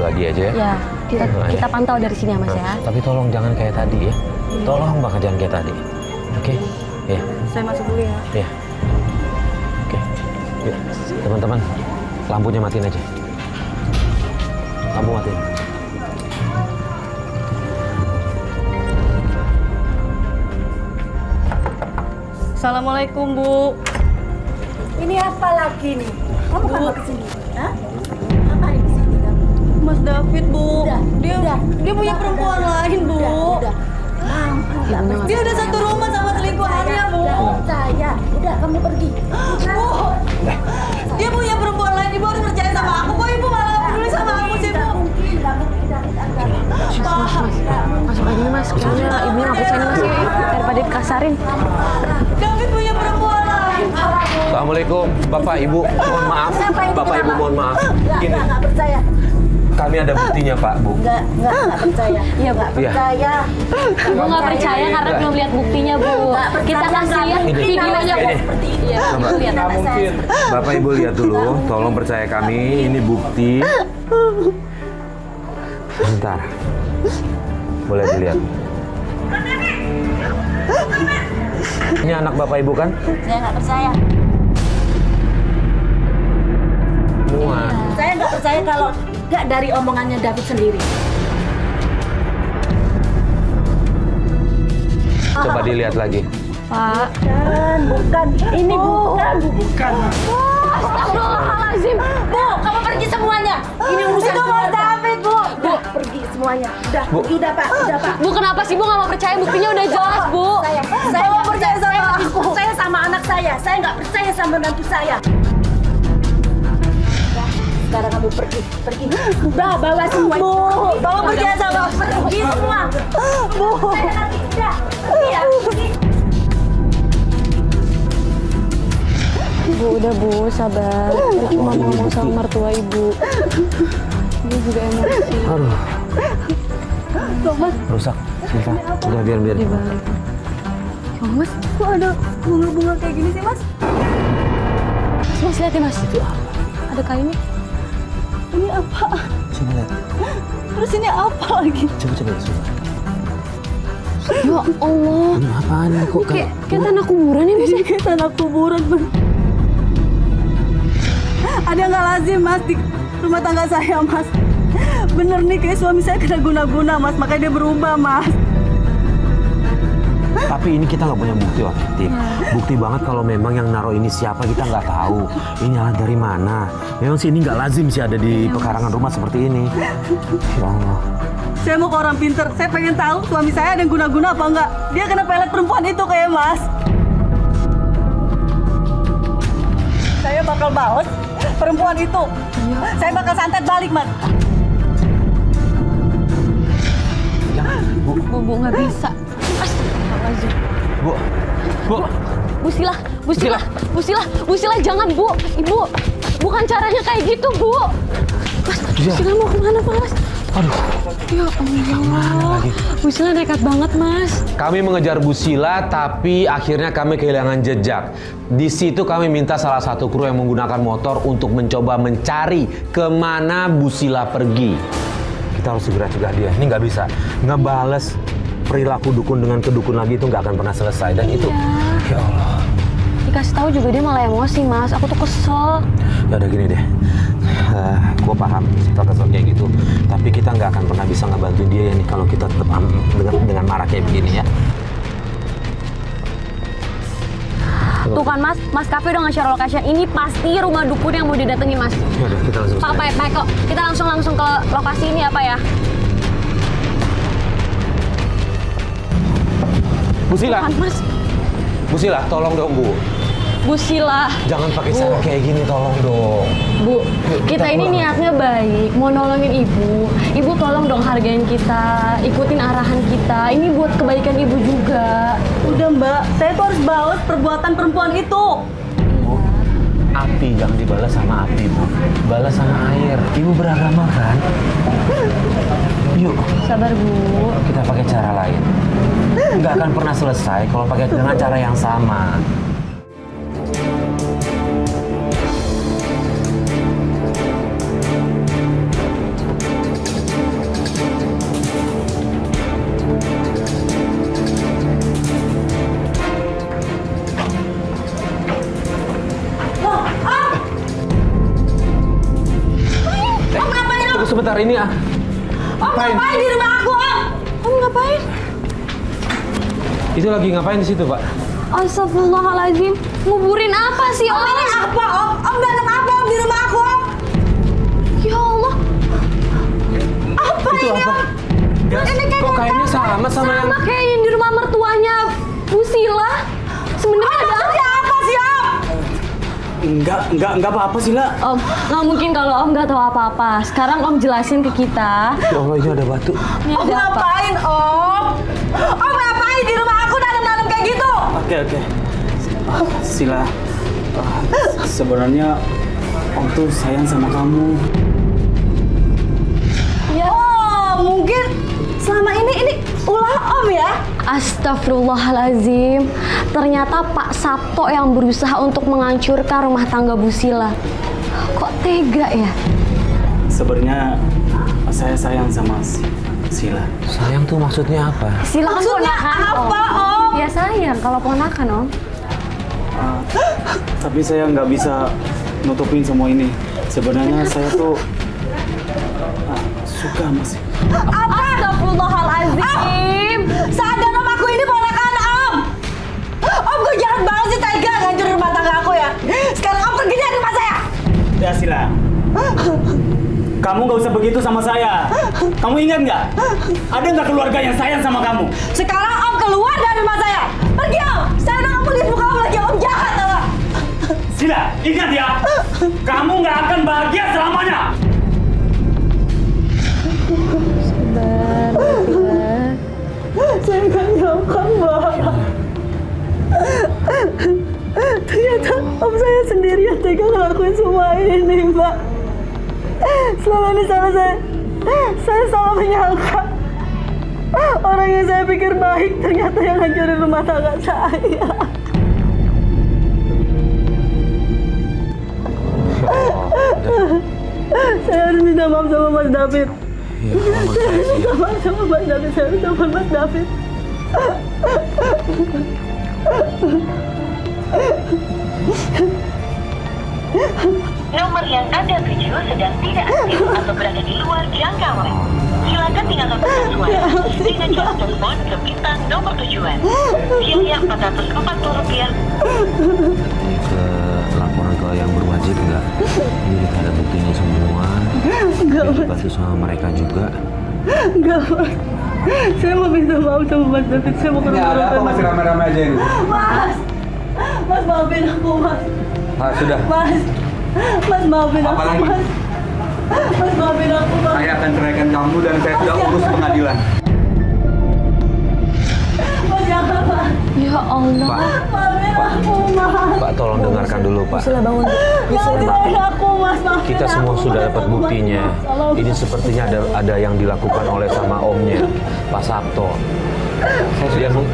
lagi aja ya. Ya, kita pantau dari sini ya Mas ya. Tapi tolong jangan kayak tadi ya. Tolong banget jangan kayak tadi. Oke? Ya. Saya masuk dulu ya. Ya. Oke. Yuk, teman-teman, lampunya matiin aja. Lampu matiin. Assalamualaikum Bu. Ini apa lagi nih? Kamu kenapa kesini? Hah? Ngapain kesini kamu? Mas David Bu. Udah, Dia punya perempuan lain Bu. Udah. Dia udah satu rumah sama selingkuhannya Bu. Udah percaya. Udah kamu pergi. Bu. Dia punya perempuan lain. Ibu harus percaya sama aku. Kok Ibu malah peduli sama aku sih Bu? Nggak mungkin, David. Masuk aja nih Mas. Kayaknya ibunya nggak percaya Mas ya. Daripada dikasarin. David punya perempuan lain. Assalamualaikum, Bapak Ibu. Mohon maaf. Bapak Ibu mohon maaf. Gini, Nggak percaya. kami ada buktinya Pak, Bu. Nggak percaya. Iya Bu. Iya. Percaya. Ibu nggak percaya karena belum lihat buktinya Bu. Kita kasih lihat videonya Bu. Iya, Coba. lihat. Bapak Ibu lihat dulu, tolong percaya kami, ini bukti. Bentar. Boleh dilihat. Ini anak Bapak Ibu kan? Saya nggak percaya. Muat. Saya nggak percaya kalau nggak dari omongannya David sendiri. Coba dilihat lagi. Pak. Bukan. Ini bukan. Astagfirullahaladzim. Bu, kamu pergi semuanya. Ini urusan keluarga. David, Bu. Bu, pergi semuanya. Udah, Bu. udah Pak, udah Pak. Bu kenapa sih Bu nggak mau percaya? Buktinya udah jelas Bu. Saya nggak percaya sama aku. Saya sama anak saya. Saya nggak percaya sama menantu saya. Udah, sekarang kamu pergi. Udah, bawa semua. Bu, bawa pergi sama. Pergi semua. Bu. Saya nanti udah. Iya. Bu udah Bu sabar. Aku mau ngomong sama mertua Ibu. Dia juga emosi. Aduh. Rusak. Bentar. Udah biar. Di balik. Oh, Mas, kok ada bunga-bunga kayak gini sih Mas? Mas lihat ya Mas. Ada kainnya. Ini apa? Coba lihat. Terus ini apa lagi? Coba coba. Ya Allah. Ini apaan nih kok Kayak tanah kuburan ya Mas? Kayak tanah kuburan Mas. Ada nggak lazim Mas di rumah tangga saya Mas? Bener nih kayak suami saya kena guna-guna Mas, makanya dia berubah Mas. Tapi ini kita nggak punya bukti objektif. Bukti banget kalau memang yang naruh ini siapa kita nggak tahu. Ini alat dari mana? Memang sih ini nggak lazim sih ada di pekarangan rumah seperti ini. Ya Allah. Saya mau ke orang pinter. Saya pengen tahu suami saya ada yang guna-guna apa enggak. Dia kena pelet perempuan itu kayak Mas. Saya bakal balas perempuan itu. Saya bakal santet balik, Mas. Bu nggak bisa. Astagfirullahaladzim. Bu. Bu Sila, jangan Bu. Ibu, bukan caranya kayak gitu Bu. Mas, Bu Sila mau kemana Mas? Aduh. Ya Allah. Bu Sila nekat banget Mas. Kami mengejar Bu Sila, tapi akhirnya kami kehilangan jejak. Di situ kami minta salah satu kru yang menggunakan motor untuk mencoba mencari kemana Bu Sila pergi. Kita harus segera cegah dia. Ini nggak bisa. Ngebales perilaku dukun dengan kedukun lagi itu nggak akan pernah selesai. Dan itu, ya Allah. Dikasih tahu juga dia malah emosi Mas. Aku tuh kesel. Ya udah gini deh. Gue paham sifat kesel kayak gitu. Tapi kita nggak akan pernah bisa ngebantu dia ya nih kalau kita tetap dengan marah kayak begini ya. Tuh kan Mas Cafe udah nge-share location. Ini pasti rumah dukun yang mau didatengin Mas. Ya udah kita langsung. Pak kok kita langsung ke lokasi ini apa ya? Bu Sila, Kan Mas, Bu Sila, tolong dong Bu. Bu Sila. Jangan pakai cara kayak gini, tolong dong. Bu, kita ini pulang. niatnya baik, mau nolongin Ibu. Ibu tolong dong hargain kita, ikutin arahan kita. Ini buat kebaikan Ibu juga. Udah Mbak, saya tuh harus balas perbuatan perempuan itu. Bu, api jangan dibalas sama api, Bu. Balas sama air. Ibu beragama kan? Yuk, Sabar Bu. kita pakai cara lain. Nggak akan pernah selesai kalau pakai dengan cara yang sama. sebentar ini ah. Om ngapain di rumah aku, Om? Om ngapain? Itu lagi ngapain di situ, Pak? Astagfirullahaladzim. Nguburin apa sih, Om? Ini apa, Om? Om nanam apa, Om, di rumah aku, Om? Ya Allah. Apa Itu ini, apa? Om? Gas, Ini kayak kok kayaknya sama yang... Sama kayak yang di rumah mertuanya Bu Sila. Sebenarnya ada Maksudnya apa sih, Om? Enggak apa-apa sih, La. Om, nggak mungkin kalau Om nggak tahu apa-apa. Sekarang Om jelasin ke kita. Ya Allah, ini ada batu. Ini Om ada apa? ngapain, Om? Om ngapain di rumah aku nanam-nanam kayak gitu? Oke. Sila, sebenarnya Om tuh sayang sama kamu. Ya. Oh, mungkin selama ini ulah Om ya? Astagfirullahaladzim. Ternyata Pak Sabto yang berusaha untuk menghancurkan rumah tangga Bu Sila. Kok tega ya? Sebenarnya saya sayang sama Sila. Sayang tuh maksudnya apa? Sila kan Maksudnya ponakan, apa, Om? Ya sayang kalau ponakan, Om. Tapi saya nggak bisa nutupin semua ini. Sebenarnya saya tuh suka sama Sila. Astagfirullahaladzim. Sadar Om, aku ini ponakan Om. Om kok jahat banget sih, tega ngancurin rumah tangga aku ya. Sekarang Om pergi dari rumah saya. Ya Sila, kamu nggak usah begitu sama saya. Kamu ingat nggak? Ada nggak keluarga yang sayang sama kamu? Sekarang Om keluar dari rumah saya. Pergi Om. Saya udah nggak mau lihat muka Om lagi. Om jahat tau gak? Sila, ingat ya, kamu nggak akan bahagia selamanya. Saya nggak nyangka, Mbak. Ternyata Om saya sendiri yang tega ngelakuin semua ini, Mbak. Selama ini saya salah menyangka. Orang yang saya pikir baik ternyata yang hancurin rumah tangga saya. Saya harus minta maaf sama Mas David. Ya Allah, Saya harus minta maaf sama Mas David. Saya harus telepon Mas David. Nomor yang Anda tuju sedang tidak aktif atau berada di luar jangkauan. Silakan tinggalkan pesan suara dengan cara telepon ke bintang nomor tujuan. Biaya Rp440. Ini ke laporan ke yang berwajib enggak? Ini kita ada buktinya semua. Enggak, Mas. Dibantu sama mereka juga. Enggak, Mas. Saya mau minta maaf sama Mas David. Saya mau ke rumah Ada apa masih rame-rame aja ini? Mas! Mas maafin aku, Mas. Sudah. Mas maafin aku, Apalagi? Mas. Mas maafin aku, Mas. Saya akan ceraikan kamu dan saya sudah urus pengadilan. Mas jangan, Mas. Ya Allah. Pak, Maafin aku, Mas. Pak tolong dengarkan dulu, Pak. Sila bangun. Jangan cerain aku, Mas. Maafin Kita semua aku, sudah Mas. dapat buktinya. Tolong. Ini sepertinya ada yang dilakukan oleh sama omnya, Pak Sabto.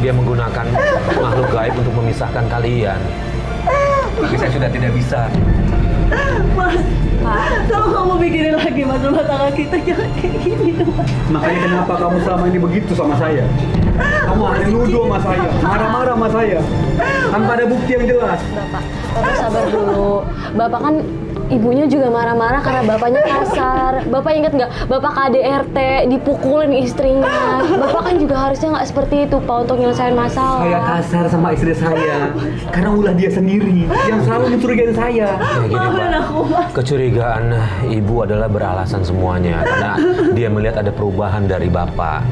Dia menggunakan makhluk gaib untuk memisahkan kalian. Tapi saya sudah tidak bisa. Mas, kalau kamu pikirin lagi Mas rumah tangga kita jangan kayak gini dong, Mas. Makanya kenapa kamu selama ini begitu sama saya? Kamu hanya nuduh sama saya, marah-marah sama saya. Tanpa ada bukti yang jelas. Bapak sabar dulu. Bapak kan ibunya juga marah-marah karena bapaknya kasar. Bapak ingat nggak? Bapak KDRT dipukulin istrinya. Bapak kan juga harusnya nggak seperti itu, Pak, untuk nyelesain masalah. Saya kasar sama istri saya karena ulah dia sendiri yang selalu mencurigai saya. Ya gini, Maafin Pak. aku, Mas. Kecurigaan ibu adalah beralasan semuanya karena dia melihat ada perubahan dari bapak.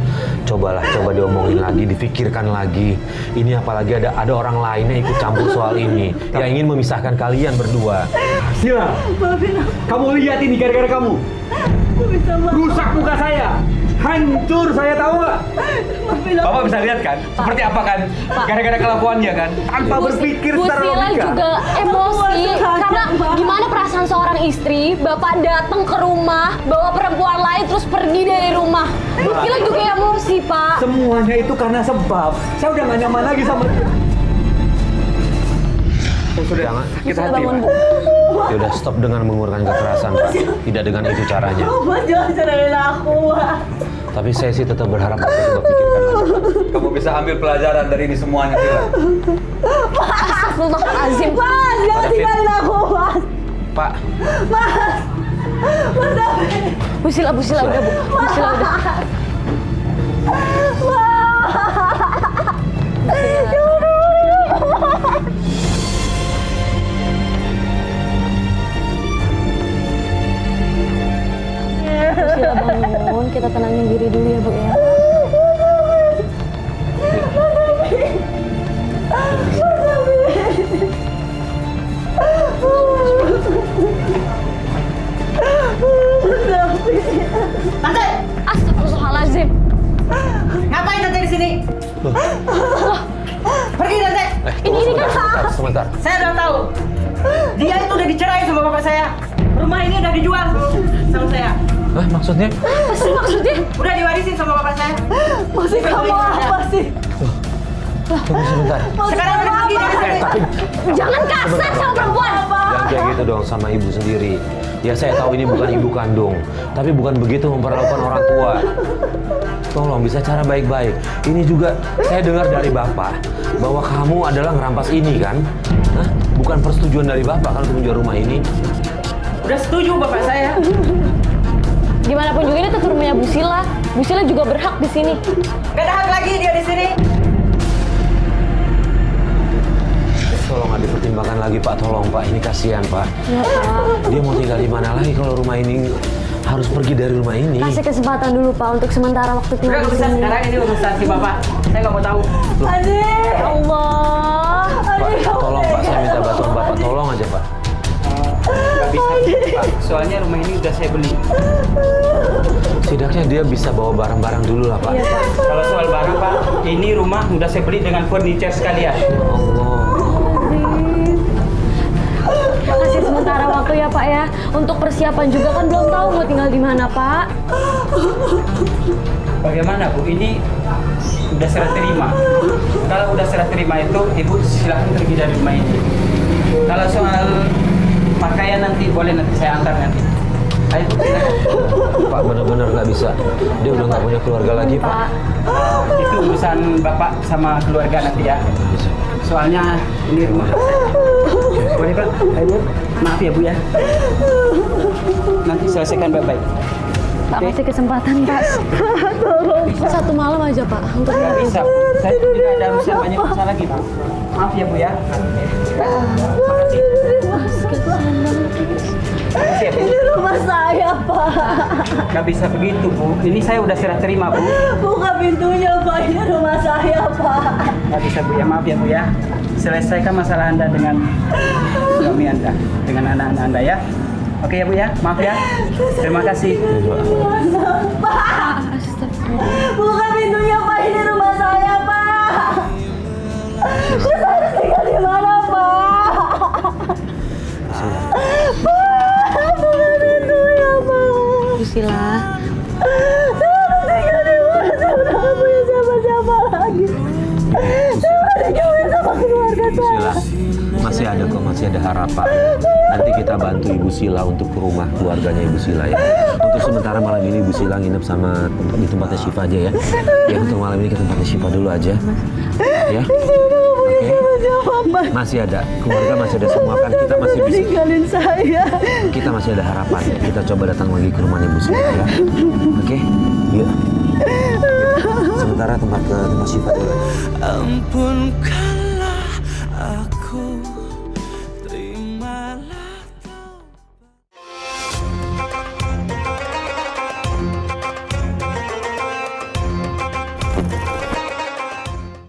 Coba diomongin lagi, difikirkan lagi. Ini apalagi ada orang lain yang ikut campur soal ini yang ingin memisahkan kalian berdua. Sila, Maafin aku. kamu lihat ini gara-gara kamu. Aku bisa maaf. Rusak muka saya. Hancur saya, tahu nggak? Maafin aku. Bapak bisa lihat kan? Seperti apa kan? Gara-gara kelakuannya kan? Tanpa berpikir Bu secara Sila logika. juga emosi Aku karena sengaja, gimana perasaan seorang istri, bapak datang ke rumah bawa perempuan lain terus pergi dari rumah. Bu Sila juga emosi, Pak. Semuanya itu karena sebab saya udah gak nyaman lagi sama dia. Saya sudah Jangan. sakit Sila hati, bangun, Pak. Bu. Ya udah, stop dengan mengurangkan kekerasan, Pak. Tidak dengan itu caranya. Mas jangan cerain aku, Mas. Tapi saya sih tetap berharap Bapak coba pikirkan lagi. Kamu bisa ambil pelajaran dari ini semuanya, Sila. Astagfirullahaladzim. Mas, jangan David. tinggalin aku, Mas. Pak, Mas, Bu Sila udah Bu. Bu Sila udah. Bu Sila bangun, kita tenangin diri dulu ya Bu ya. Tante, Astagfirullahaladzim. ngapain Tante di sini? Pergi Tante. Ini kan Sebentar. Saya udah tahu. Dia itu udah dicerai sama bapak saya. Rumah ini udah dijual sama saya. Hah, maksudnya? apa sih maksudnya? Udah diwarisin sama bapak saya. Maksud kamu apa sih? Tunggu sebentar. Sekarang udah pergi dari sini. Tapi Jangan kasar sama perempuan. jangan kayak gitu dong sama ibu sendiri. Ya saya tahu ini bukan ibu kandung, tapi bukan begitu memperlakukan orang tua. Tolong bisa cara baik-baik. Ini juga saya dengar dari bapak bahwa kamu adalah ngerampas ini kan? Hah? Bukan persetujuan dari bapak kalau untuk menjual rumah ini. Udah setuju bapak saya. Gimana pun juga ini tetap rumahnya Bu Sila. Bu Sila juga berhak di sini. Gak ada hak lagi dia di sini. Tolong nggak dipertimbangkan lagi Pak, tolong Pak. Ini kasihan Pak. Ya Pak. Dia mau tinggal di mana lagi kalau rumah ini harus pergi dari rumah ini? Kasih kesempatan dulu Pak untuk sementara waktu Udah tinggal gak di bisa sini. sekarang ini urusan si bapak. Saya gak mau tahu. Adik, Ya Allah. Pak, tolong Pak, saya minta bantuan Bapak, tolong aja Pak. Gak bisa, Pak. Soalnya rumah ini udah saya beli. Setidaknya dia bisa bawa barang-barang dulu lah Pak. Iya Pak. Kalau soal barang, Pak, ini rumah udah saya beli dengan furniture sekalian. Ya Allah. Kasih sementara waktu ya Pak ya. Untuk persiapan juga kan belum tahu mau tinggal di mana Pak. Bagaimana Bu? Ini udah serah terima. Kalau udah serah terima itu, Ibu silahkan pergi dari rumah ini. Kalau soal pakaian nanti boleh nanti saya antar nanti. Ayo Bu, silakan. Pak benar-benar nggak bisa. Dia udah nggak punya keluarga lagi Pak. Itu urusan Bapak sama keluarga nanti ya. Soalnya ini rumah. Boleh Pak? Ayo Bu. Maaf ya Bu ya. Nanti selesaikan baik-baik. Pak kasih kesempatan Pak. Satu malam aja Pak untuk Gak bisa. Saya juga ada urusan banyak urusan lagi Pak. Maaf ya Bu ya. Makasih. Makasih ya Bu. ini rumah saya, Pak. Gak bisa begitu Bu. Ini saya udah serah terima Bu. Buka pintunya, Pak. Ini rumah saya, Pak. Gak bisa Bu ya. Maaf ya Bu ya. Selesaikan masalah Anda dengan suami Anda, dengan anak-anak Anda ya. Oke ya Bu ya. Maaf ya. Terima kasih. Buka pintunya, Pak. Ini rumah saya, Pak. Saya harus tinggal di mana, Pak? Pak, buka pintunya, Pak. Bu Sila. Saya harus tinggal di mana? Saya udah gak punya siapa-siapa lagi. Saya masih jauhin sama keluarga Ibu saya. Sila, masih ada kok, masih ada harapan. Nanti kita bantu Ibu Sila untuk ke rumah keluarganya Ibu Sila ya. Untuk sementara malam ini Ibu Sila nginep sama di tempatnya Syifa aja ya. Ya untuk malam ini ke tempatnya Syifa dulu aja. Ya. Oke. Masih ada keluarga, masih ada semua kan, kita masih bisa. Tinggalin saya. Kita masih ada harapan. Kita coba datang lagi ke rumahnya Ibu Sila ya. Oke. Yuk. Sementara tempat Syifa dulu. Ampunkanlah aku